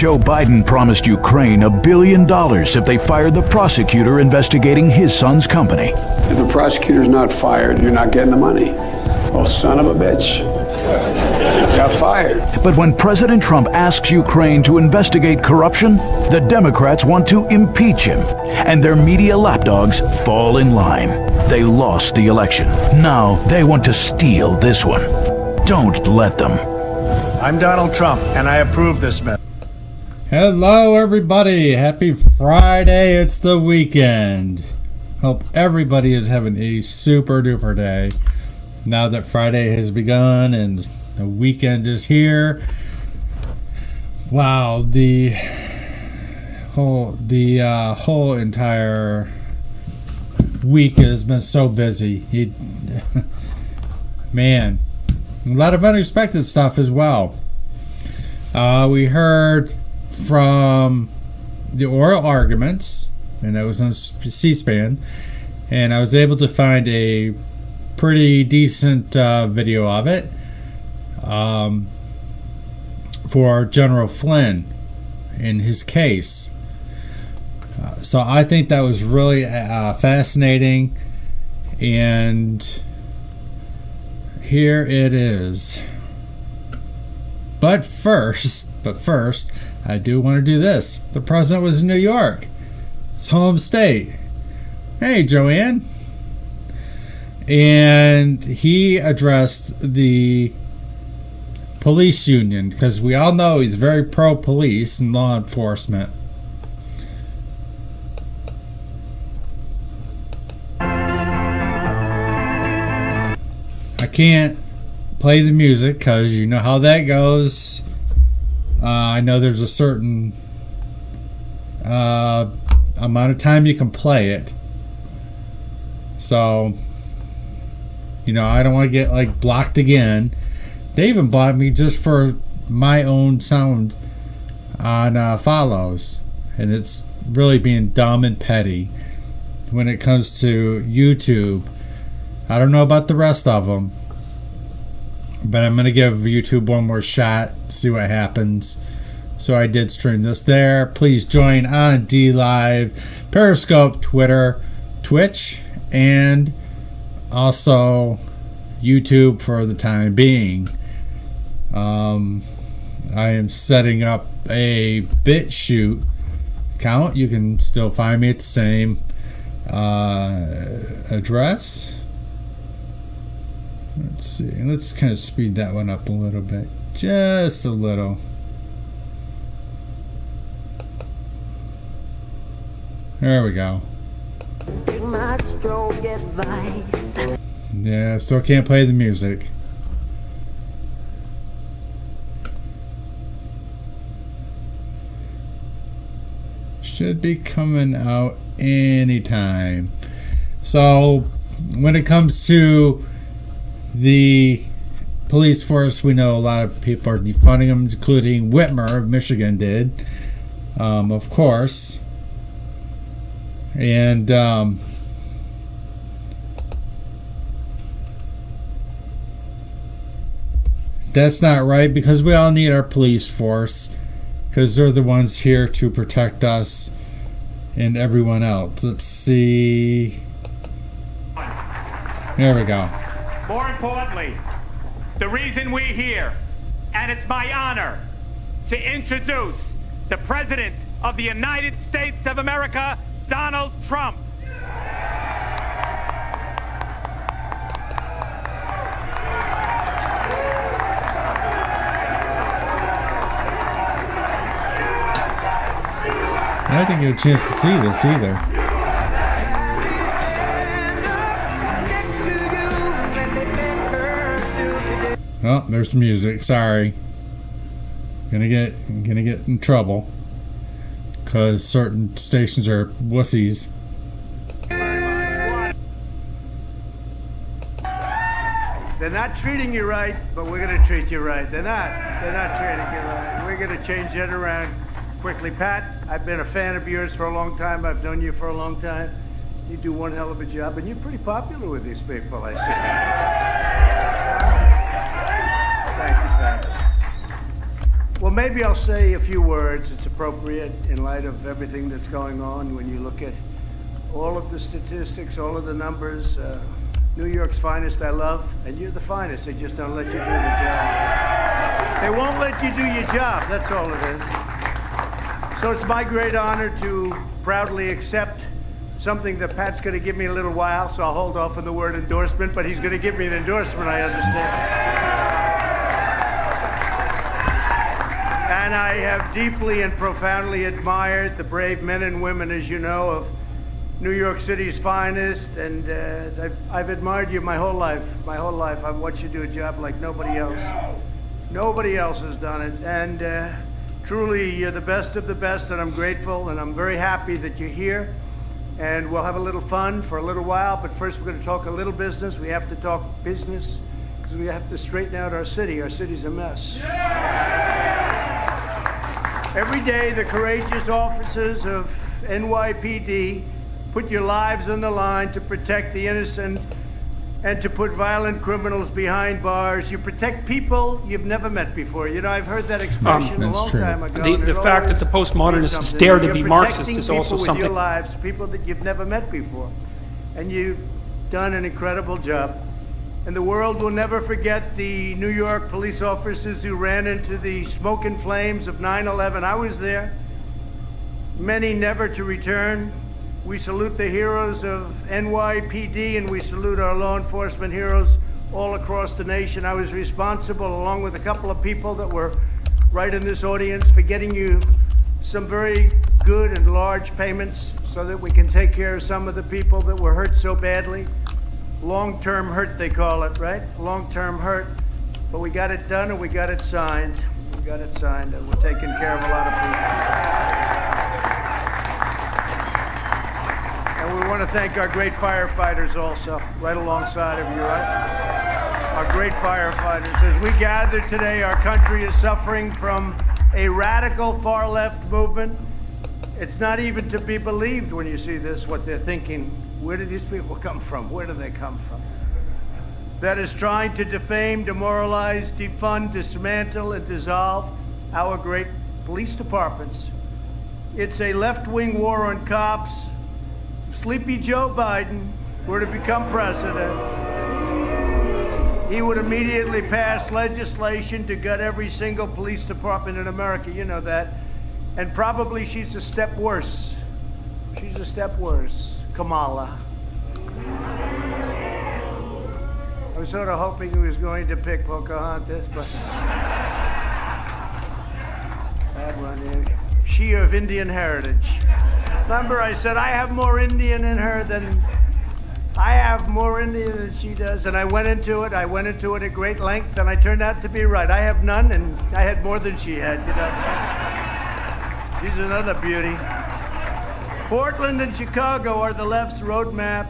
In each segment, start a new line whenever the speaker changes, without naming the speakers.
Joe Biden promised Ukraine $1 billion if they fired the prosecutor investigating his son's company.
If the prosecutor's not fired, you're not getting the money. Oh, son of a bitch. Got fired.
But when President Trump asks Ukraine to investigate corruption, the Democrats want to impeach him, and their media lapdogs fall in line. They lost the election. Now they want to steal this one. Don't let them.
I'm Donald Trump, and I approve this bill.
Hello, everybody. Happy Friday. It's the weekend. Hope everybody is having a super duper day. Now that Friday has begun and the weekend is here. Wow, the whole entire week has been so busy. Man, a lot of unexpected stuff as well. We heard from the oral arguments, and that was on C-SPAN, and I was able to find a pretty decent video of it for General Flynn in his case. So I think that was really fascinating, and here it is. But first, I do want to do this. The president was in New York, his home state. Hey, Joanne. And he addressed the police union, because we all know he's very pro-police and law enforcement. I can't play the music because you know how that goes. I know there's a certain amount of time you can play it. So, you know, I don't want to get blocked again. They even blocked me just for my own sound on follows, and it's really being dumb and petty when it comes to YouTube. I don't know about the rest of them, but I'm going to give YouTube one more shot, see what happens. So I did stream this there. Please join on DLive, Periscope, Twitter, Twitch, and also YouTube for the time being. I am setting up a BitChute account. You can still find me at the same address. Let's see. Let's kind of speed that one up a little bit. Just a little. There we go. Yeah, still can't play the music. Should be coming out anytime. So, when it comes to the police force, we know a lot of people are defunding them, including Whitmer of Michigan did, of course. And that's not right, because we all need our police force, because they're the ones here to protect us and everyone else. Let's see. There we go.
More importantly, the reason we're here, and it's my honor to introduce the President of the United States of America, Donald Trump.
I didn't get a chance to see this either. Oh, there's some music. Sorry. Gonna get in trouble because certain stations are wussies.
They're not treating you right, but we're going to treat you right. They're not treating you right. We're going to change it around quickly. Pat, I've been a fan of yours for a long time. I've known you for a long time. You do one hell of a job, and you're pretty popular with these people, I see. Thank you, Pat. Well, maybe I'll say a few words. It's appropriate in light of everything that's going on when you look at all of the statistics, all of the numbers. New York's finest I love, and you're the finest. They just don't let you do the job. They won't let you do your job, that's all it is. So it's my great honor to proudly accept something that Pat's going to give me in a little while, so I'll hold off on the word endorsement, but he's going to give me an endorsement, I understand. And I have deeply and profoundly admired the brave men and women, as you know, of New York City's finest, and I've admired you my whole life. My whole life, I've watched you do a job like nobody else. Nobody else has done it, and truly, you're the best of the best, and I'm grateful, and I'm very happy that you're here. And we'll have a little fun for a little while, but first we're going to talk a little business. We have to talk business because we have to straighten out our city. Our city's a mess. Every day, the courageous officers of NYPD put your lives on the line to protect the innocent and to put violent criminals behind bars. You protect people you've never met before. You know, I've heard that expression a long time ago.
The fact that the postmodernists dare to be Marxist is also
with
something.
your lives, people that you've never met before. And you've done an incredible job. And the world will never forget the New York police officers who ran into the smoke and flames of 9/11. I was there. Many never to return. We salute the heroes of NYPD, and we salute our law enforcement heroes all across the nation. I was responsible, along with a couple of people that were right in this audience, for getting you some very good and large payments so that we can take care of some of the people that were hurt so badly. Long-term hurt, they call it, right? Long-term hurt. But we got it done, and we got it signed. We got it signed, and we're taking care of a lot of people. And we want to thank our great firefighters also, right alongside of you, right? Our great firefighters. As we gather today, our country is suffering from a radical far-left movement. It's not even to be believed when you see this, what they're thinking. Where do these people come from? Where do they come from? That is trying to defame, demoralize, defund, dismantle, and dissolve our great police departments. It's a left-wing war on cops. If Sleepy Joe Biden were to become president, he would immediately pass legislation to gut every single police department in America. You know that. And probably she's a step worse. She's a step worse. Kamala. I was sort of hoping he was going to pick Pocahontas, but bad one is she of Indian heritage. Remember, I said I have more Indian in her than she does, and I went into it at great length, and I turned out to be right. I have none, and I had more than she had. You know, she's another beauty. Portland and Chicago are the left's roadmap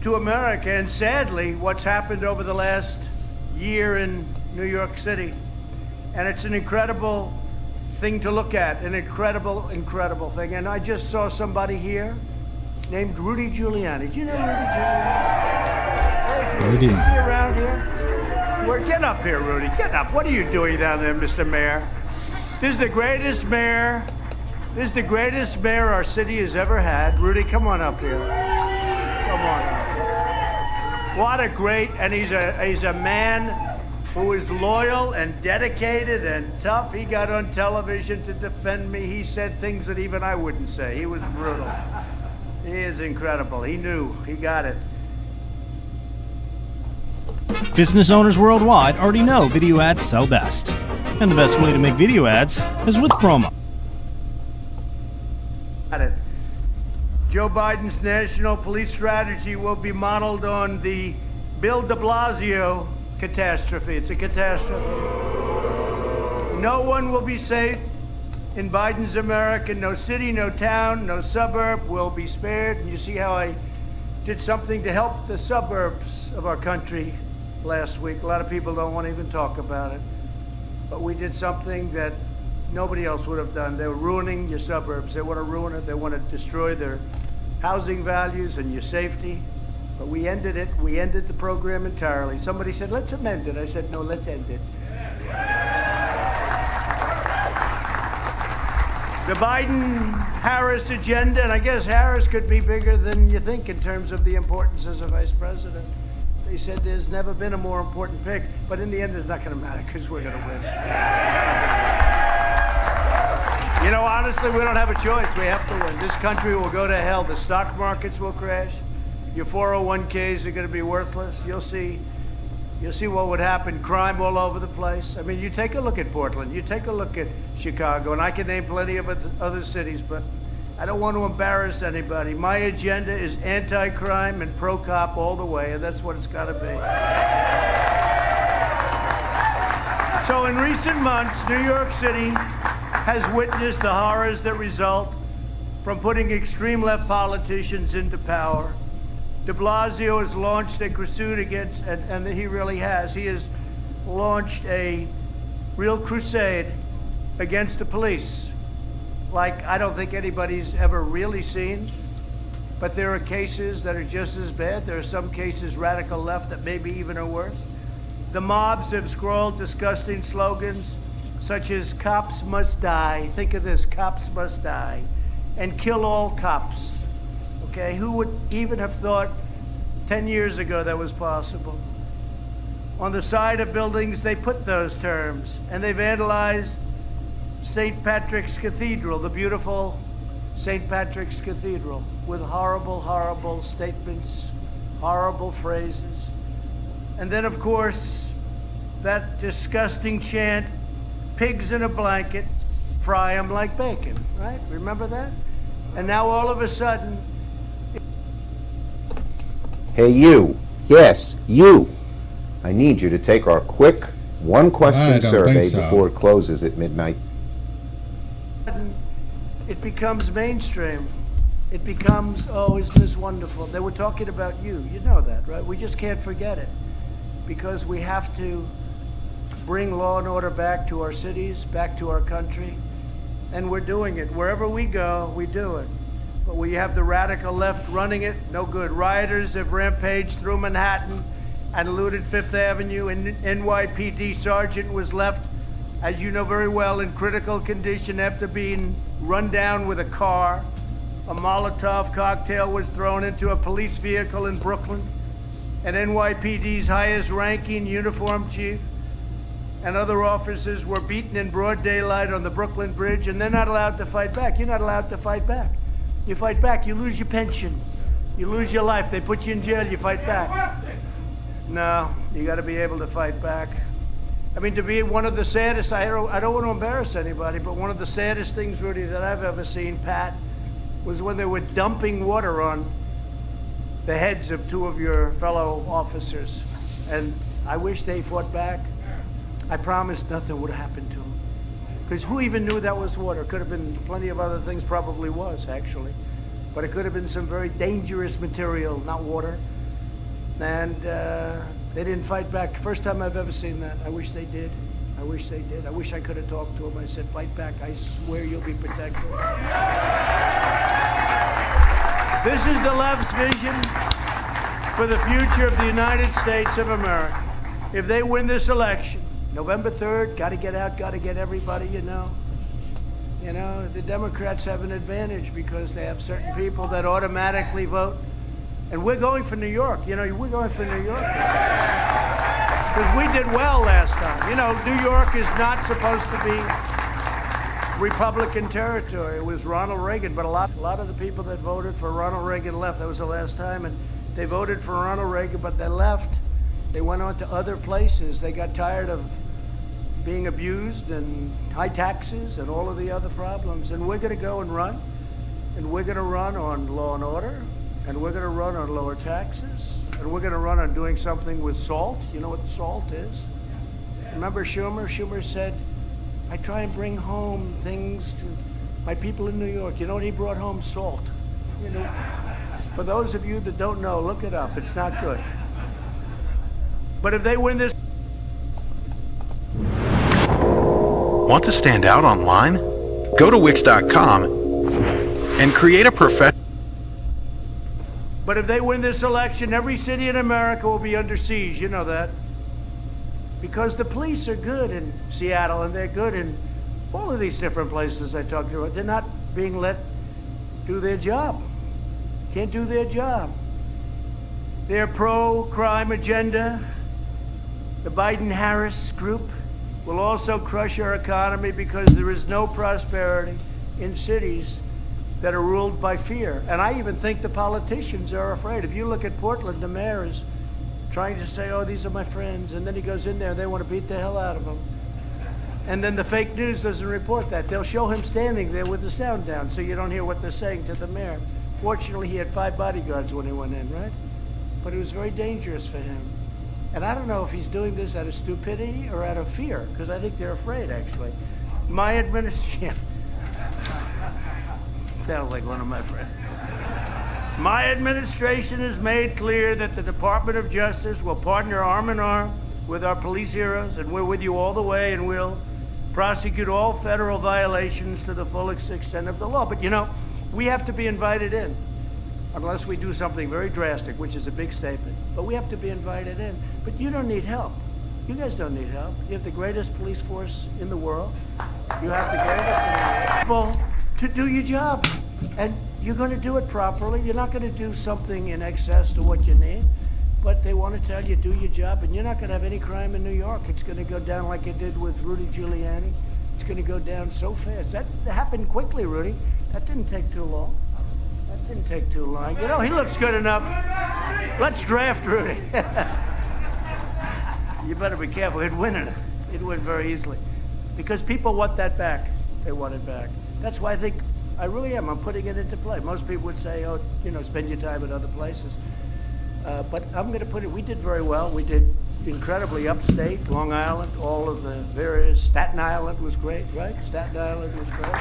to America, and sadly, what's happened over the last year in New York City. And it's an incredible thing to look at, an incredible, incredible thing. And I just saw somebody here named Rudy Giuliani. Do you know Rudy Giuliani?
Rudy.
Is he around here? Get up here, Rudy. Get up. What are you doing down there, Mr. Mayor? This is the greatest mayor. This is the greatest mayor our city has ever had. Rudy, come on up here. Come on up. What a great, and he's a man who is loyal and dedicated and tough. He got on television to defend me. He said things that even I wouldn't say. He was brutal. He is incredible. He knew. He got it.
Business owners worldwide already know video ads sell best. And the best way to make video ads is with promo.
It. Joe Biden's national police strategy will be modeled on the Bill de Blasio catastrophe. It's a catastrophe. No one will be safe in Biden's America. No city, no town, no suburb will be spared. And you see how I did something to help the suburbs of our country last week. A lot of people don't want to even talk about it. But we did something that nobody else would have done. They were ruining your suburbs. They want to ruin it. They want to destroy their housing values and your safety. But we ended it. We ended the program entirely. Somebody said, let's amend it. I said, no, let's end it. The Biden-Harris agenda, and I guess Harris could be bigger than you think in terms of the importance as a vice president. They said there's never been a more important pick, but in the end, it's not going to matter because we're going to win. You know, honestly, we don't have a choice. We have to win. This country will go to hell. The stock markets will crash. Your 401ks are going to be worthless. You'll see what would happen. Crime all over the place. I mean, you take a look at Portland. You take a look at Chicago, and I can name plenty of other cities, but I don't want to embarrass anybody. My agenda is anti-crime and pro-cop all the way, and that's what it's got to be. So in recent months, New York City has witnessed the horrors that result from putting extreme left politicians into power. De Blasio has launched a crusade against, and he really has, he has launched a real crusade against the police, like I don't think anybody's ever really seen. But there are cases that are just as bad. There are some cases radical left that maybe even are worse. The mobs have scrawled disgusting slogans such as "Cops must die." Think of this, cops must die. And "Kill all cops." Okay, who would even have thought 10 years ago that was possible? On the side of buildings, they put those terms, and they vandalized St. Patrick's Cathedral, the beautiful St. Patrick's Cathedral, with horrible, horrible statements, horrible phrases. And then, of course, that disgusting chant, "Pigs in a blanket, fry 'em like bacon," right? Remember that? And now all of a sudden...
Hey, you. Yes, you. I need you to take our quick one-question survey before it closes at midnight.
It becomes mainstream. It becomes, "Oh, isn't this wonderful?" They were talking about you. You know that, right? We just can't forget it because we have to bring law and order back to our cities, back to our country, and we're doing it. Wherever we go, we do it. But we have the radical left running it, no good. Rioters have rampaged through Manhattan and looted Fifth Avenue. An NYPD sergeant was left, as you know very well, in critical condition after being run down with a car. A Molotov cocktail was thrown into a police vehicle in Brooklyn. And NYPD's highest-ranking uniformed chief and other officers were beaten in broad daylight on the Brooklyn Bridge, and they're not allowed to fight back. You're not allowed to fight back. You fight back, you lose your pension. You lose your life. They put you in jail, you fight back. No, you got to be able to fight back. I mean, to be one of the saddest, I don't want to embarrass anybody, but one of the saddest things, Rudy, that I've ever seen, Pat, was when they were dumping water on the heads of two of your fellow officers. And I wish they fought back. I promised nothing would happen to them. Because who even knew that was water? Could have been plenty of other things, probably was, actually. But it could have been some very dangerous material, not water. And they didn't fight back. First time I've ever seen that. I wish they did. I wish they did. I wish I could have talked to them. I said, fight back. I swear you'll be protected. This is the left's vision for the future of the United States of America. If they win this election, November 3rd, got to get out, got to get everybody, you know. You know, the Democrats have an advantage because they have certain people that automatically vote. And we're going for New York. You know, we're going for New York. Because we did well last time. You know, New York is not supposed to be Republican territory. It was Ronald Reagan, but a lot of the people that voted for Ronald Reagan left. That was the last time, and they voted for Ronald Reagan, but they left. They went on to other places. They got tired of being abused and high taxes and all of the other problems. And we're going to go and run, and we're going to run on law and order, and we're going to run on lower taxes, and we're going to run on doing something with SALT. You know what SALT is? Remember Schumer? Schumer said, I try and bring home things to my people in New York. You know what he brought home? SALT. You know, for those of you that don't know, look it up. It's not good. But if they win this...
Want to stand out online? Go to Wix.com and create a professional...
But if they win this election, every city in America will be under siege. You know that. Because the police are good in Seattle, and they're good in all of these different places I talked about, they're not being let do their job. Can't do their job. Their pro-crime agenda, the Biden-Harris group, will also crush our economy because there is no prosperity in cities that are ruled by fear. And I even think the politicians are afraid. If you look at Portland, the mayor is trying to say, oh, these are my friends, and then he goes in there, they want to beat the hell out of him. And then the fake news doesn't report that. They'll show him standing there with the sound down so you don't hear what they're saying to the mayor. Fortunately, he had 5 bodyguards when he went in, right? But it was very dangerous for him. And I don't know if he's doing this out of stupidity or out of fear, because I think they're afraid, actually. My administration... Sounds like one of my friends. My administration has made clear that the Department of Justice will partner arm in arm with our police heroes, and we're with you all the way, and we'll prosecute all federal violations to the full extent of the law. But, you know, we have to be invited in, unless we do something very drastic, which is a big statement. But we have to be invited in. But you don't need help. You guys don't need help. You have the greatest police force in the world. You have the greatest people to do your job. And you're going to do it properly. You're not going to do something in excess to what you need. But they want to tell you, do your job, and you're not going to have any crime in New York. It's going to go down like it did with Rudy Giuliani. It's going to go down so fast. That happened quickly, Rudy. That didn't take too long. That didn't take too long. You know, he looks good enough. Let's draft Rudy. You better be careful. He'd win it. He'd win very easily. Because people want that back. They want it back. That's why I think, I really am. I'm putting it into play. Most people would say, oh, you know, spend your time at other places. But I'm going to put it, we did very well. We did incredibly upstate, Long Island, all of the various, Staten Island was great, right? Staten Island was great.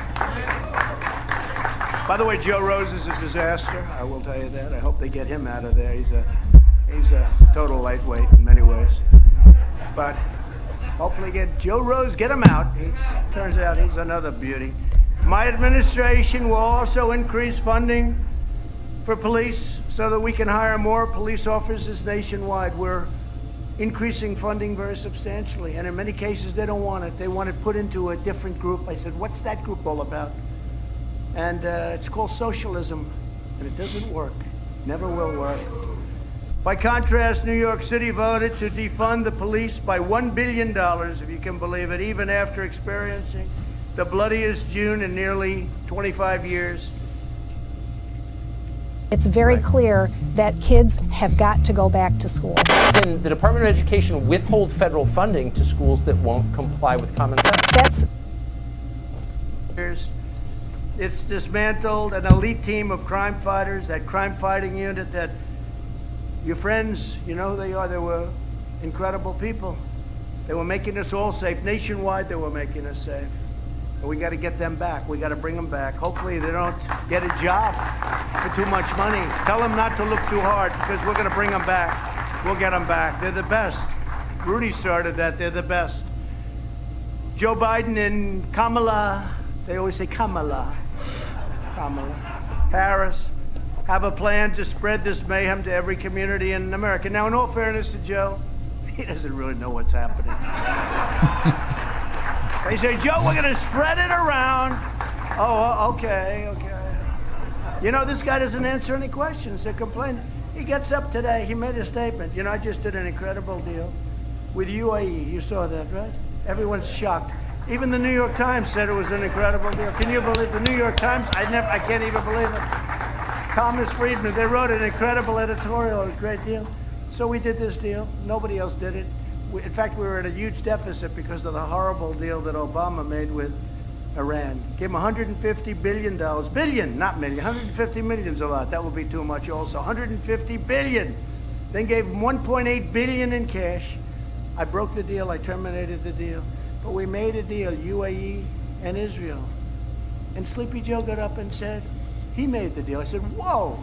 By the way, Joe Rose is a disaster. I will tell you that. I hope they get him out of there. He's a total lightweight in many ways. But hopefully get Joe Rose, get him out. Turns out he's another beauty. My administration will also increase funding for police so that we can hire more police officers nationwide. We're increasing funding very substantially, and in many cases they don't want it. They want it put into a different group. I said, what's that group all about? And it's called socialism, and it doesn't work. Never will work. By contrast, New York City voted to defund the police by $1 billion, if you can believe it, even after experiencing the bloodiest June in nearly 25 years.
It's very clear that kids have got to go back to school.
Can the Department of Education withhold federal funding to schools that won't comply with common sense?
It's dismantled an elite team of crime fighters, that crime fighting unit that your friends, you know who they are. They were incredible people. They were making us all safe. Nationwide, they were making us safe. And we got to get them back. We got to bring them back. Hopefully they don't get a job for too much money. Tell them not to look too hard, because we're going to bring them back. We'll get them back. They're the best. Rudy started that. They're the best. Joe Biden and Kamala, they always say Kamala Harris, have a plan to spread this mayhem to every community in America. Now, in all fairness to Joe, he doesn't really know what's happening. They say, Joe, we're going to spread it around. Oh, okay. You know, this guy doesn't answer any questions. They're complaining. He gets up today. He made a statement. You know, I just did an incredible deal with UAE. You saw that, right? Everyone's shocked. Even the New York Times said it was an incredible deal. Can you believe the New York Times? I can't even believe it. Thomas Friedman, they wrote an incredible editorial, a great deal. So we did this deal. Nobody else did it. In fact, we were at a huge deficit because of the horrible deal that Obama made with Iran. Gave him $150 billion. Billion, not million. 150 million's a lot. That would be too much also. 150 billion. Then gave him 1.8 billion in cash. I broke the deal. I terminated the deal. But we made a deal, UAE and Israel. And Sleepy Joe got up and said, he made the deal. I said, whoa.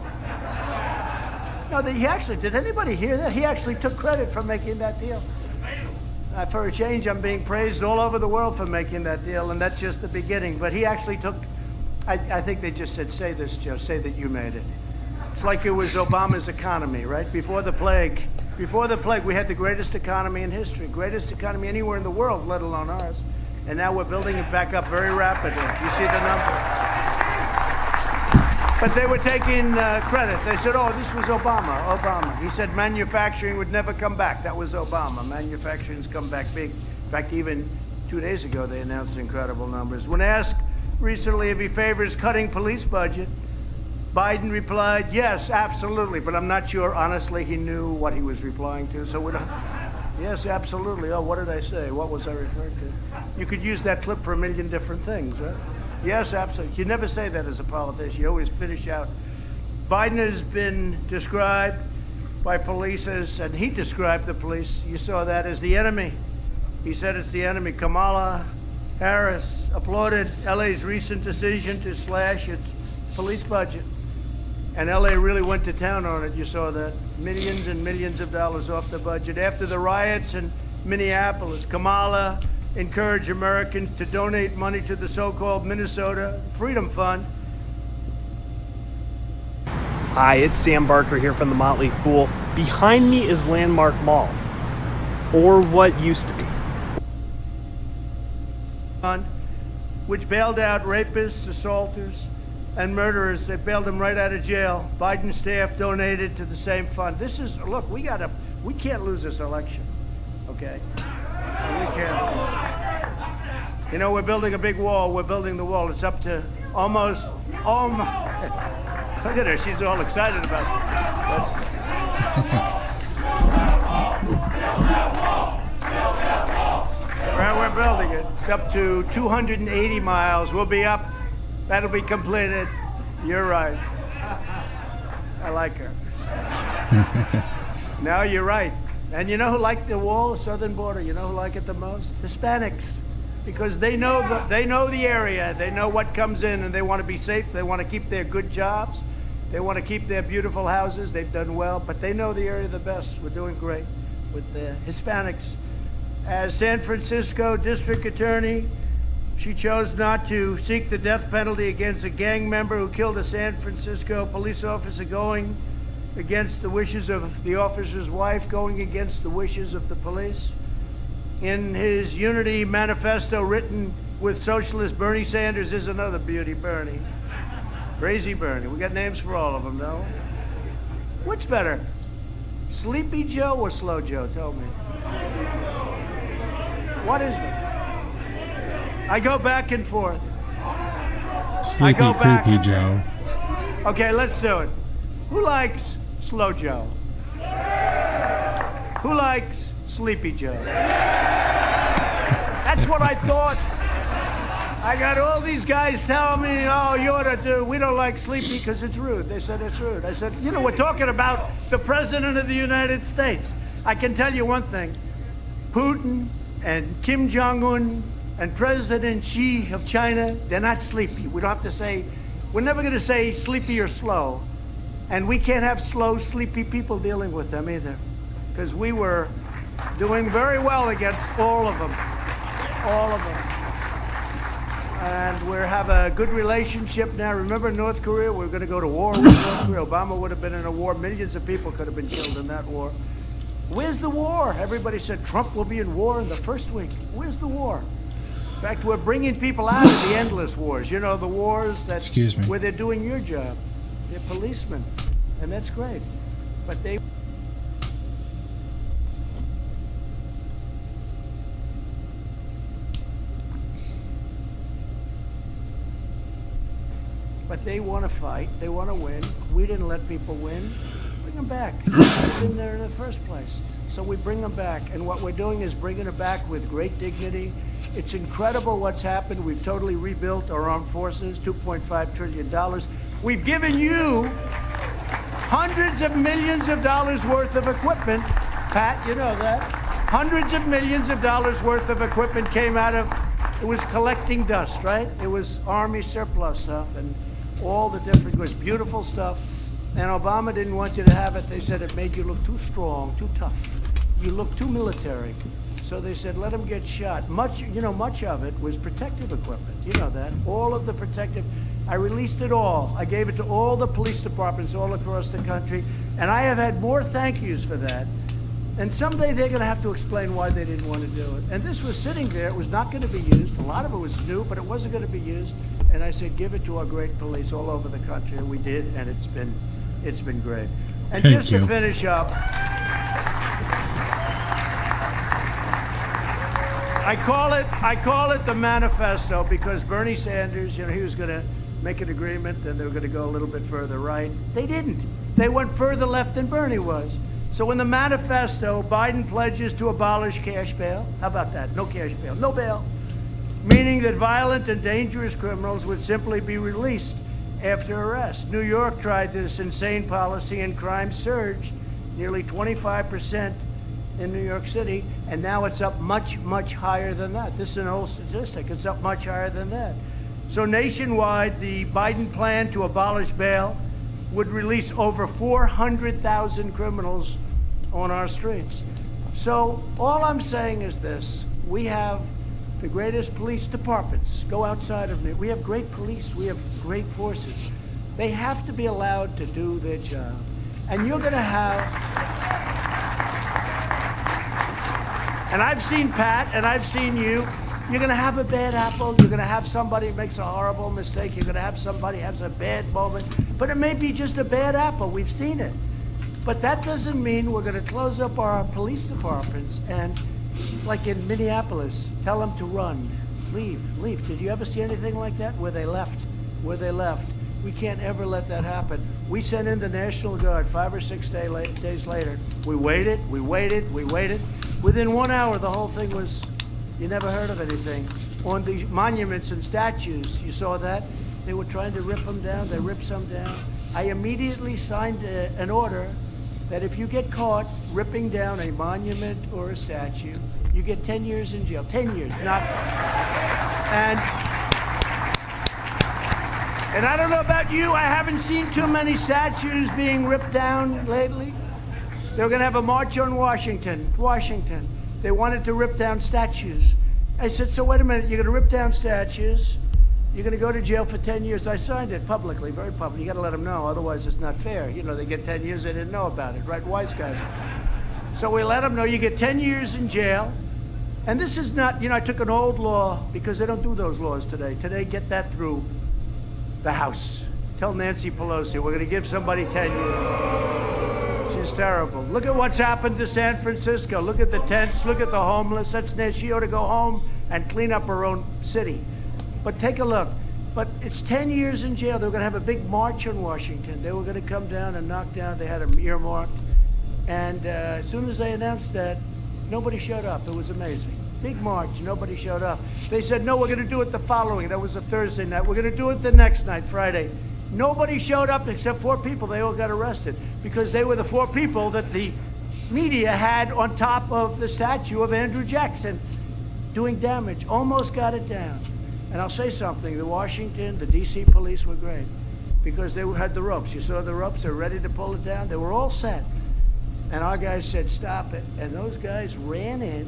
No, he actually, did anybody hear that? He actually took credit for making that deal. For a change, I'm being praised all over the world for making that deal, and that's just the beginning. But he actually took, I think they just said, say this, Joe, say that you made it. It's like it was Obama's economy, right? Before the plague, we had the greatest economy in history, greatest economy anywhere in the world, let alone ours. And now we're building it back up very rapidly. You see the number? But they were taking credit. They said, oh, this was Obama. He said manufacturing would never come back. That was Obama. Manufacturing's come back big. In fact, even 2 days ago, they announced incredible numbers. When asked recently if he favors cutting police budget, Biden replied, yes, absolutely. But I'm not sure, honestly, he knew what he was replying to. So we don't... Yes, absolutely. Oh, what did I say? What was I referring to? You could use that clip for a million different things, right? Yes, absolutely. You never say that as a politician. You always finish out. Biden has been described by police as, and he described the police, you saw that, as the enemy. He said it's the enemy. Kamala Harris applauded LA's recent decision to slash its police budget. And LA really went to town on it. You saw that. Millions and millions of dollars off the budget. After the riots in Minneapolis, Kamala encouraged Americans to donate money to the so-called Minnesota Freedom Fund.
Hi, it's Sam Barker here from the Motley Fool. Behind me is Landmark Mall, or what used to be.
Fund, which bailed out rapists, assaulters, and murderers. They bailed them right out of jail. Biden's staff donated to the same fund. This is, look, we can't lose this election, okay? We can't lose. You know, we're building a big wall. We're building the wall. It's up to almost, look at her, she's all excited about it. Right, we're building it. It's up to 280 miles. We'll be up. That'll be completed. You're right. I like her. No, you're right. And you know who liked the wall, the southern border? You know who like it the most? Hispanics. Because they know the area. They know what comes in, and they want to be safe. They want to keep their good jobs. They want to keep their beautiful houses. They've done well, but they know the area the best. We're doing great with the Hispanics. As San Francisco District Attorney, she chose not to seek the death penalty against a gang member who killed a San Francisco police officer, going against the wishes of the officer's wife, going against the wishes of the police. In his Unity Manifesto, written with socialist Bernie Sanders, is another beauty, Bernie. Crazy Bernie. We got names for all of them, no? Which better, Sleepy Joe or Slow Joe? Tell me. What is it? I go back and forth.
Sleepy, creepy Joe.
Okay, let's do it. Who likes Slow Joe? Who likes Sleepy Joe? That's what I thought. I got all these guys telling me, oh, you ought to do, we don't like Sleepy because it's rude. They said it's rude. I said, you know, we're talking about the President of the United States. I can tell you one thing. Putin and Kim Jong-un and President Xi of China, they're not sleepy. We don't have to say, we're never going to say sleepy or slow. And we can't have slow, sleepy people dealing with them either. Because we were doing very well against all of them. All of them. And we have a good relationship now. Remember North Korea? We were going to go to war with North Korea. Obama would have been in a war. Millions of people could have been killed in that war. Where's the war? Everybody said Trump will be in war in the first week. Where's the war? In fact, we're bringing people out of the endless wars. You know, the wars that where they're doing your job. They're policemen, and that's great. But they want to fight. They want to win. We didn't let people win. Bring them back. They've been there in the first place. So we bring them back. And what we're doing is bringing them back with great dignity. It's incredible what's happened. We've totally rebuilt our armed forces, $2.5 trillion. We've given you hundreds of millions of dollars worth of equipment. Pat, you know that. Hundreds of millions of dollars worth of equipment came out of, it was collecting dust, right? It was Army surplus stuff and all the different, it was beautiful stuff. And Obama didn't want you to have it. They said it made you look too strong, too tough. You look too military. So they said, let him get shot. Much of it was protective equipment. You know that. All of the protective, I released it all. I gave it to all the police departments all across the country. And I have had more thank yous for that And someday they're going to have to explain why they didn't want to do it. And this was sitting there. It was not going to be used. A lot of it was new, but it wasn't going to be used. And I said, give it to our great police all over the country. And we did, and it's been great. And
Thank
just
you.
to finish up, I call it the manifesto because Bernie Sanders, he was going to make an agreement and they were going to go a little bit further right. They didn't. They went further left than Bernie was. So in the manifesto, Biden pledges to abolish cash bail. How about that? No cash bail, no bail. Meaning that violent and dangerous criminals would simply be released after arrest. New York tried this insane policy and crime surged nearly 25% in New York City, and now it's up much, much higher than that. This is an old statistic. It's up much higher than that. So nationwide, the Biden plan to abolish bail would release over 400,000 criminals on our streets. So all I'm saying is this. We have the greatest police departments. Go outside of me. We have great police. We have great forces. They have to be allowed to do their job. And you're going to have... And I've seen Pat, and I've seen you. You're going to have a bad apple. You're going to have somebody who makes a horrible mistake. You're going to have somebody who has a bad moment. But it may be just a bad apple. We've seen it. But that doesn't mean we're going to close up our police departments and, like in Minneapolis, tell them to run, leave. Did you ever see anything like that? Where they left. We can't ever let that happen. We sent in the National Guard 5 or 6 days later. We waited. Within 1 hour, the whole thing was, you never heard of anything. On the monuments and statues, you saw that? They were trying to rip them down. They ripped some down. I immediately signed an order that if you get caught ripping down a monument or a statue, you get 10 years in jail. 10 years, not... And I don't know about you, I haven't seen too many statues being ripped down lately. They were going to have a march on Washington. They wanted to rip down statues. I said, so wait a minute, you're going to rip down statues, you're going to go to jail for 10 years. I signed it publicly, very publicly. You got to let them know, otherwise it's not fair. They get 10 years, they didn't know about it, right? Wise guys. So we let them know, you get 10 years in jail. And this is not, I took an old law, because they don't do those laws today. Today, get that through the House. Tell Nancy Pelosi, we're going to give somebody 10 years. She's terrible. Look at what's happened to San Francisco. Look at the tents. Look at the homeless. That's Nancy. She ought to go home and clean up her own city. But take a look. But it's 10 years in jail. They were going to have a big march on Washington. They were going to come down and knock down. They had them earmarked. And as soon as they announced that, nobody showed up. It was amazing. Big march. Nobody showed up. They said, no, we're going to do it the following. That was a Thursday night. We're going to do it the next night, Friday. Nobody showed up except 4 people. They all got arrested because they were the 4 people that the media had on top of the statue of Andrew Jackson doing damage. Almost got it down. And I'll say something. The Washington, the D.C. police were great because they had the ropes. You saw the ropes. They were ready to pull it down. They were all set. And our guys said, stop it. And those guys ran in,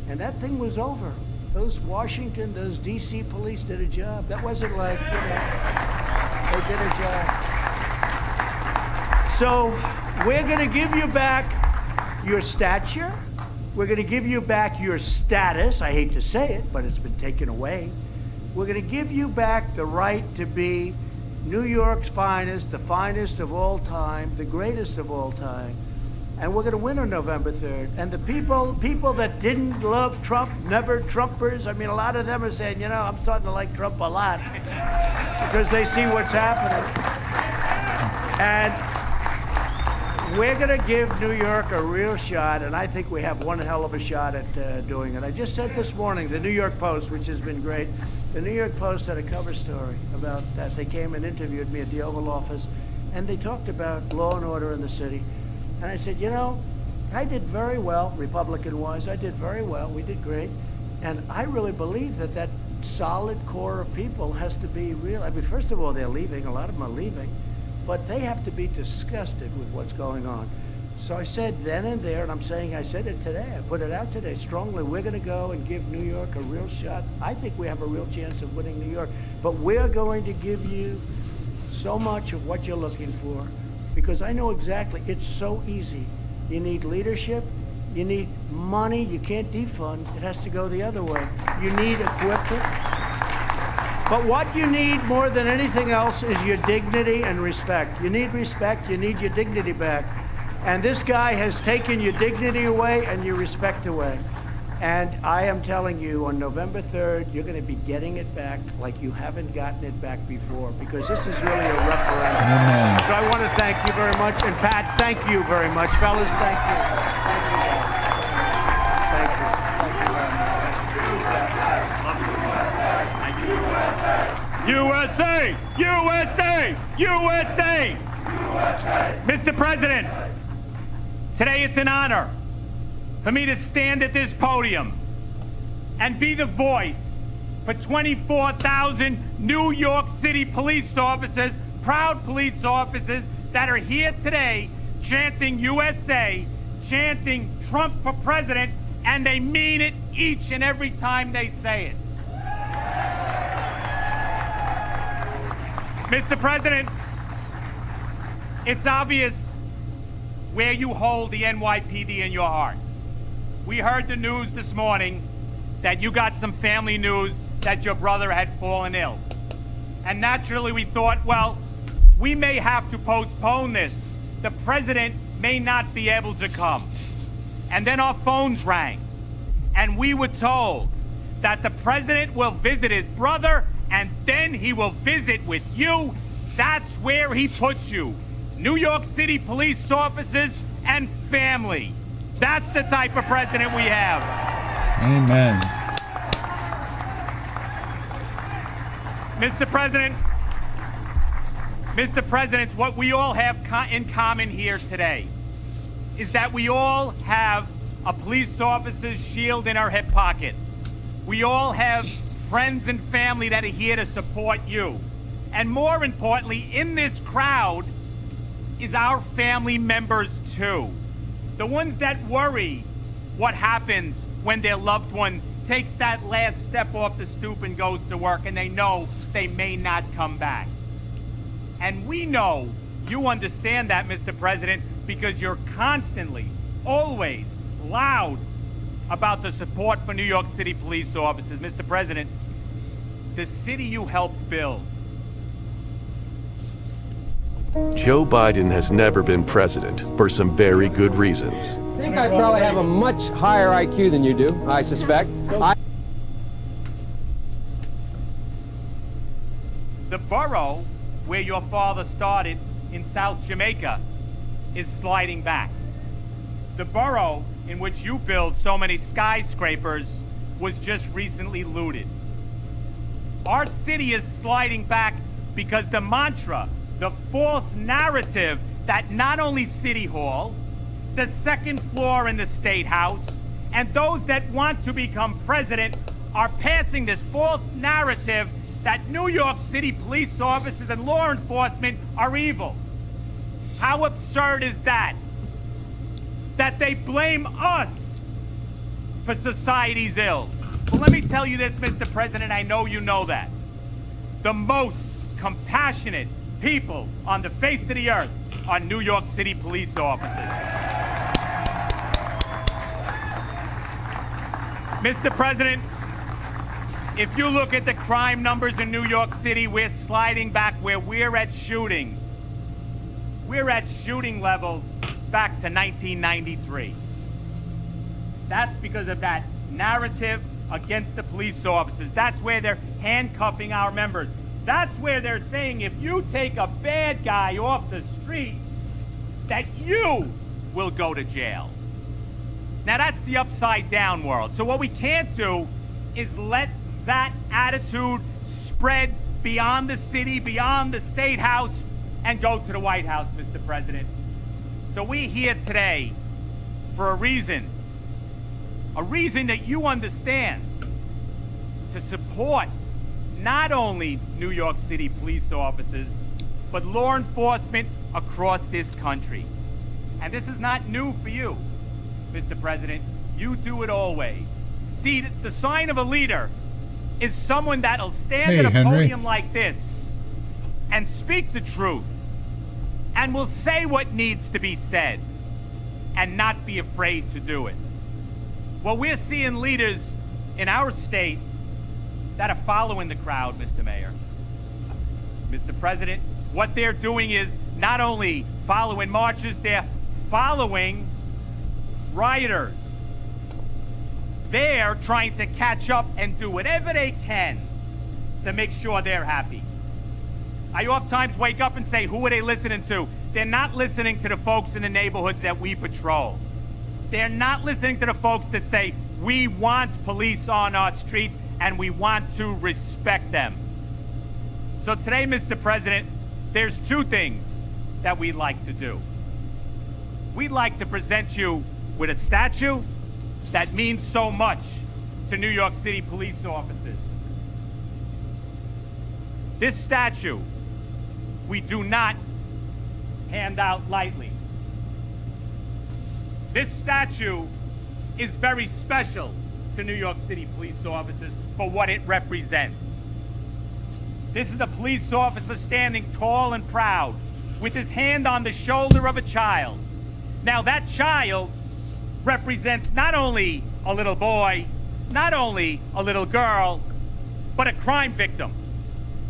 and that thing was over. Those Washington, those D.C. police did a job. That wasn't like, they did a job. So we're going to give you back your stature. We're going to give you back your status. I hate to say it, but it's been taken away. We're going to give you back the right to be New York's finest, the finest of all time, the greatest of all time. And we're going to win on November 3rd. And the people that didn't love Trump, never Trumpers, I mean, a lot of them are saying, I'm starting to like Trump a lot because they see what's happening. And we're going to give New York a real shot, and I think we have one hell of a shot at doing it. I just said this morning, the New York Post, which has been great, the New York Post had a cover story about that. They came and interviewed me at the Oval Office, and they talked about law and order in the city. And I said, I did very well, Republican-wise. I did very well. We did great. And I really believe that solid core of people has to be real. I mean, first of all, they're leaving. A lot of them are leaving. But they have to be disgusted with what's going on. So I said then and there, and I said it today. I put it out today strongly. We're going to go and give New York a real shot. I think we have a real chance of winning New York. But we're going to give you so much of what you're looking for. Because I know exactly, it's so easy. You need leadership, You need money. You can't defund. It has to go the other way. You need equipment. But what you need more than anything else is your dignity and respect. You need respect. You need your dignity back. And this guy has taken your dignity away and your respect away. And I am telling you, on November 3rd, you're going to be getting it back like you haven't gotten it back before, because this is really a referendum.
Amen.
So I want to thank you very much. And Pat, thank you very much. Fellas, thank you. Thank you.
USA! USA! USA! Mr. President, today it's an honor for me to stand at this podium and be the voice for 24,000 New York City police officers, proud police officers that are here today chanting USA, chanting Trump for president, and they mean it each and every time they say it. Mr. President, it's obvious where you hold the NYPD in your heart. We heard the news this morning that you got some family news that your brother had fallen ill. And naturally we thought, well, we may have to postpone this. The president may not be able to come. And then our phones rang, and we were told that the president will visit his brother, and then he will visit with you. That's where he puts you. New York City police officers and family. That's the type of president we have.
Amen.
Mr. President, what we all have in common here today is that we all have a police officer's shield in our hip pocket. We all have friends and family that are here to support you. And more importantly, in this crowd is our family members too. The ones that worry what happens when their loved one takes that last step off the stoop and goes to work, and they know they may not come back. And we know you understand that, Mr. President, because you're constantly, always loud about the support for New York City police officers. Mr. President, the city you helped build.
Joe Biden has never been president for some very good reasons.
I think I probably have a much higher IQ than you do, I suspect.
The borough where your father started in South Jamaica is sliding back. The borough in which you build so many skyscrapers was just recently looted. Our city is sliding back because the mantra, the false narrative that not only City Hall, the second floor in the State House, and those that want to become president are passing this false narrative that New York City police officers and law enforcement are evil. How absurd is that? That they blame us for society's ills. Well, let me tell you this, Mr. President, I know you know that. The most compassionate people on the face of the earth are New York City police officers. Mr. President, if you look at the crime numbers in New York City, we're sliding back where we're at shooting. We're at shooting levels back to 1993. That's because of that narrative against the police officers. That's where they're handcuffing our members. That's where they're saying if you take a bad guy off the street, that you will go to jail. Now that's the upside down world. So what we can't do is let that attitude spread beyond the city, beyond the State House, and go to the White House, Mr. President. So we're here today for a reason that you understand, to support not only New York City police officers, but law enforcement across this country. And this is not new for you, Mr. President. You do it always. See, the sign of a leader is someone that'll stand at a podium like this and speak the truth and will say what needs to be said and not be afraid to do it. Well, we're seeing leaders in our state that are following the crowd, Mr. Mayor. Mr. President, what they're doing is not only following marches, they're following rioters. They're trying to catch up and do whatever they can to make sure they're happy. I oftentimes wake up and say, who are they listening to? They're not listening to the folks in the neighborhoods that we patrol. They're not listening to the folks that say, we want police on our streets and we want to respect them. So today, Mr. President, there's two things that we'd like to do. We'd like to present you with a statue that means so much to New York City police officers. This statue, we do not hand out lightly. This statue is very special to New York City police officers for what it represents. This is a police officer standing tall and proud with his hand on the shoulder of a child. Now that child represents not only a little boy, not only a little girl, but a crime victim.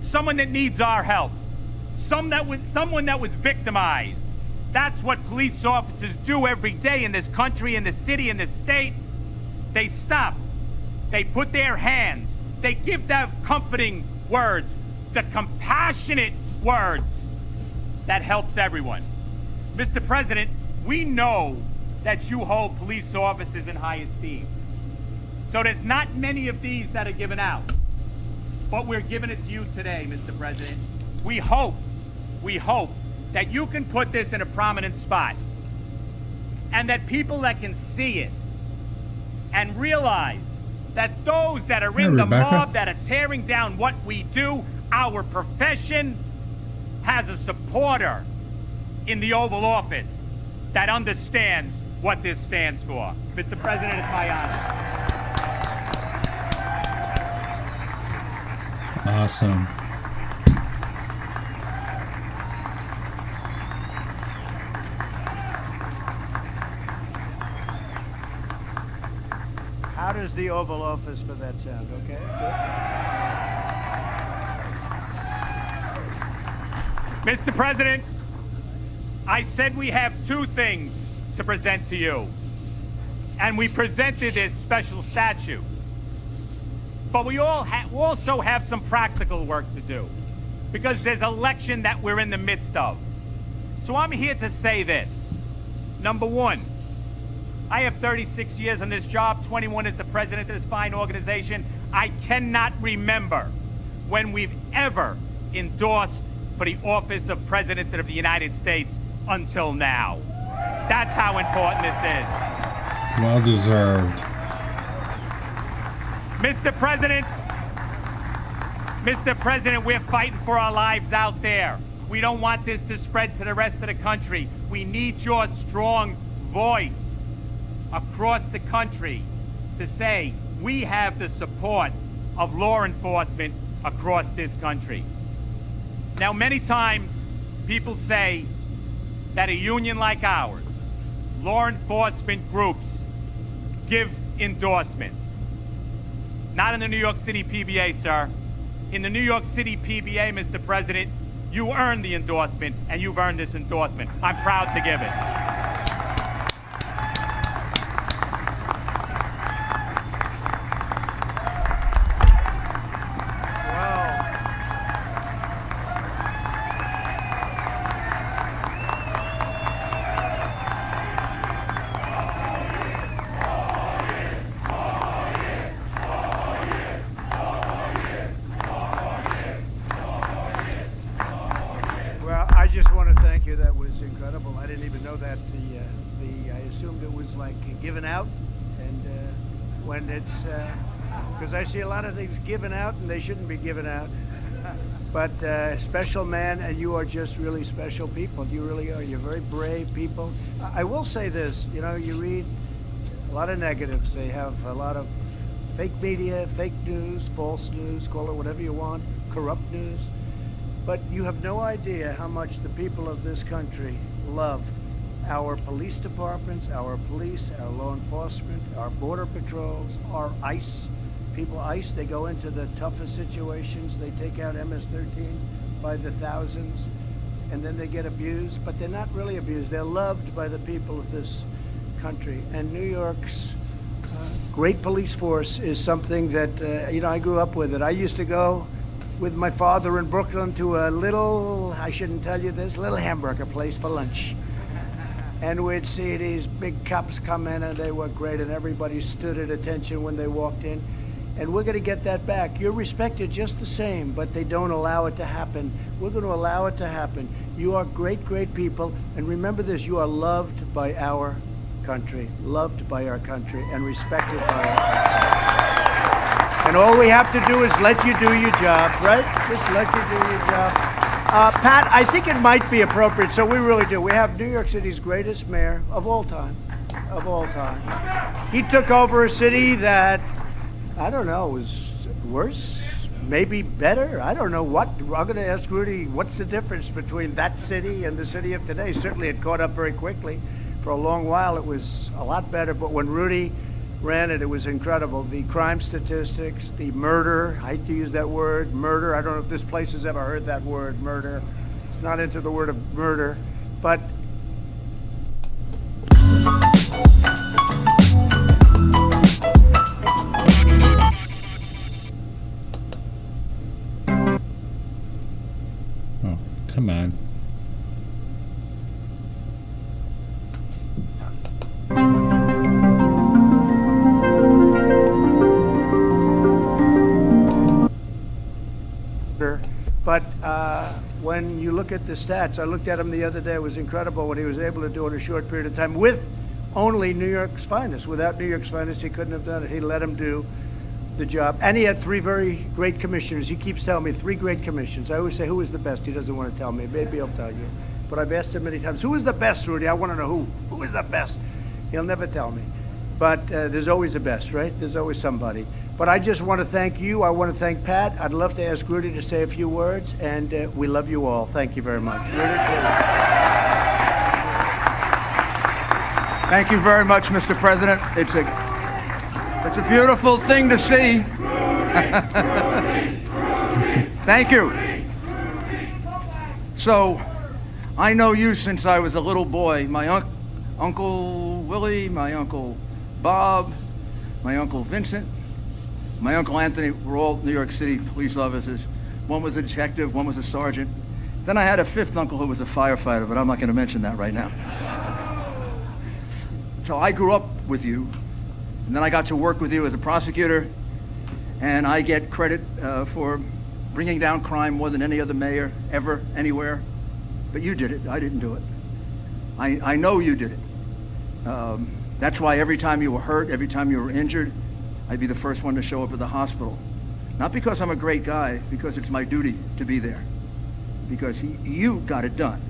Someone that needs our help. Someone that was victimized. That's what police officers do every day in this country, in this city, in this state. They stop. They put their hands. They give them comforting words, the compassionate words that helps everyone. Mr. President, we know that you hold police officers in high esteem. So there's not many of these that are given out. But we're giving it to you today, Mr. President. We hope that you can put this in a prominent spot and that people that can see it and realize that those that are in the mob that are tearing down what we do, our profession, has a supporter in the Oval Office that understands what this stands for. Mr. President, it's my honor.
Awesome.
How does the Oval Office for that sound, okay?
Good. Mr. President, I said we have two things to present to you. And we presented this special statue. But we also have some practical work to do because there's an election that we're in the midst of. So I'm here to say this. Number one, I have 36 years on this job, 21 as the president of this fine organization. I cannot remember when we've ever endorsed for the office of President of the United States until now. That's how important this is.
Well deserved.
Mr. President, we're fighting for our lives out there. We don't want this to spread to the rest of the country. We need your strong voice across the country to say we have the support of law enforcement across this country. Now, many times people say that a union like ours, law enforcement groups, give endorsements. Not in the New York City PBA, sir. In the New York City PBA, Mr. President, you earned the endorsement, and you've earned this endorsement. I'm proud to give it.
I just want to thank you. That was incredible. I didn't even know that. I assumed it was like given out, and when it's because I see a lot of things given out and they shouldn't be given out. But special man, and you are just really special people. You really are. You're very brave people. I will say this. You know, you read a lot of negatives. They have a lot of fake media, fake news, false news, call it whatever you want, corrupt news. But you have no idea how much the people of this country love our police departments, our police, our law enforcement, our border patrols, our ICE. People, ICE, they go into the toughest situations. They take out MS-13 by the thousands, and then they get abused, but they're not really abused. They're loved by the people of this country. And New York's great police force is something that, I grew up with it. I used to go with my father in Brooklyn to a little, I shouldn't tell you this, little hamburger place for lunch. And we'd see these big cops come in, and they were great, and everybody stood at attention when they walked in. And we're going to get that back. You're respected just the same, but they don't allow it to happen. We're going to allow it to happen. You are great, great people. And remember this, you are loved by our country, loved by our country, and respected by our country. And all we have to do is let you do your job, right? Just let you do your job. Pat, I think it might be appropriate, so we really do. We have New York City's greatest mayor of all time, of all time. He took over a city that, I don't know, was worse, maybe better. I don't know what. I'm going to ask Rudy, what's the difference between that city and the city of today? Certainly it caught up very quickly. For a long while it was a lot better, but when Rudy ran it, it was incredible. The crime statistics, the murder, I hate to use that word, murder. I don't know if this place has ever heard that word, murder. It's not into the word of murder, but
oh, come on.
But when you look at the stats, I looked at him the other day, it was incredible what he was able to do in a short period of time with only New York's finest. Without New York's finest, he couldn't have done it. He let him do the job. And he had 3 very great commissioners. He keeps telling me 3 great commissions. I always say, who is the best? He doesn't want to tell me. Maybe he'll tell you. But I've asked him many times, who is the best, Rudy? I want to know who. Who is the best? He'll never tell me. But there's always a best, right? There's always somebody. But I just want to thank you. I want to thank Pat. I'd love to ask Rudy to say a few words, and we love you all. Thank you very much. Rudy,
Thank you very much, Mr. President. It's a beautiful thing to see. Thank you. So, I know you since I was a little boy. My Uncle Willie, my Uncle Bob, my Uncle Vincent, my Uncle Anthony were all New York City police officers. One was a detective, one was a sergeant. Then I had a 5th uncle who was a firefighter, but I'm not going to mention that right now. So I grew up with you, and then I got to work with you as a prosecutor, and I get credit for bringing down crime more than any other mayor ever, anywhere. But you did it. I didn't do it. I know you did it. That's why every time you were hurt, every time you were injured, I'd be the first one to show up at the hospital. Not because I'm a great guy, because it's my duty to be there. Because you got it done.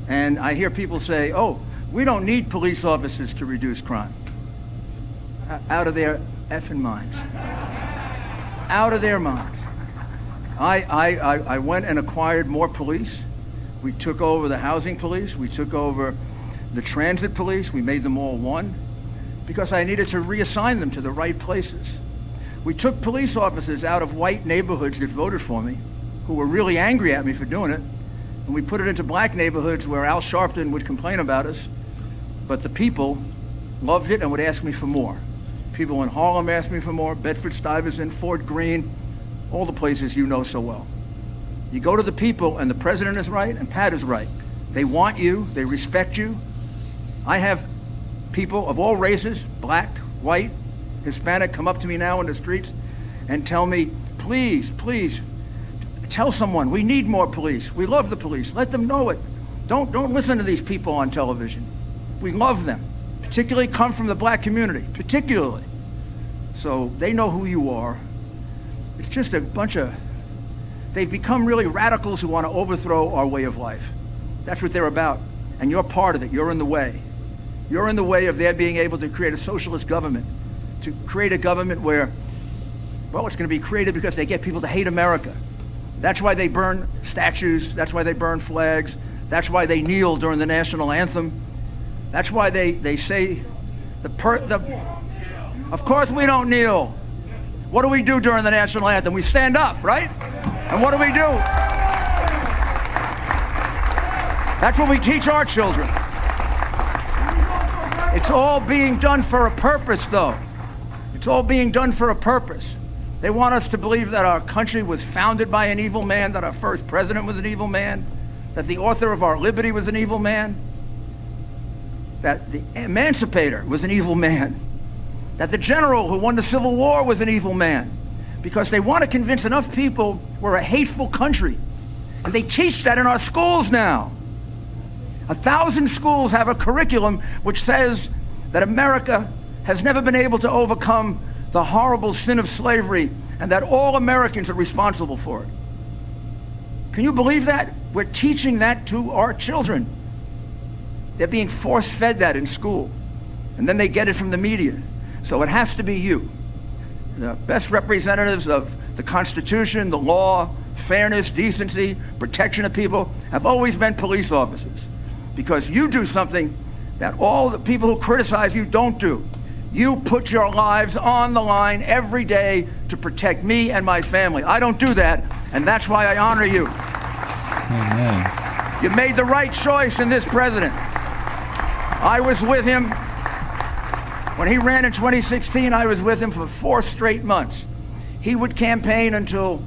And I hear people say, oh, we don't need police officers to reduce crime. Out of their effing minds. Out of their minds. I went and acquired more police. We took over the housing police. We took over the transit police. We made them all one because I needed to reassign them to the right places. We took police officers out of white neighborhoods that voted for me, who were really angry at me for doing it, and we put it into black neighborhoods where Al Sharpton would complain about us, but the people loved it and would ask me for more. People in Harlem asked me for more, Bedford-Stuyvesant, Fort Greene, all the places you know so well. You go to the people and the president is right and Pat is right. They want you, they respect you. I have people of all races, black, white, Hispanic, come up to me now in the streets and tell me, please, please, tell someone, we need more police. We love the police. Let them know it. Don't listen to these people on television. We love them, particularly come from the black community, particularly. So they know who you are. It's just a bunch of, they've become really radicals who want to overthrow our way of life. That's what they're about. And you're part of it. You're in the way. You're in the way of their being able to create a socialist government, to create a government where, well, it's going to be created because they get people to hate America. That's why they burn statues. That's why they burn flags. That's why they kneel during the national anthem. That's why they say of course we don't kneel. What do we do during the national anthem? We stand up, right? And what do we do? That's what we teach our children. It's all being done for a purpose, though. It's all being done for a purpose. They want us to believe that our country was founded by an evil man, that our first president was an evil man, that the author of our liberty was an evil man, that the emancipator was an evil man, that the general who won the Civil War was an evil man, because they want to convince enough people we're a hateful country. And they teach that in our schools now. 1,000 schools have a curriculum which says that America has never been able to overcome the horrible sin of slavery and that all Americans are responsible for it. Can you believe that? We're teaching that to our children. They're being force-fed that in school. And then they get it from the media. So it has to be you. The best representatives of the Constitution, the law, fairness, decency, protection of people have always been police officers. Because you do something that all the people who criticize you don't do. You put your lives on the line every day to protect me and my family. I don't do that, and that's why I honor you.
Amen.
You made the right choice in this president. I was with him when he ran in 2016. I was with him for 4 straight months. He would campaign until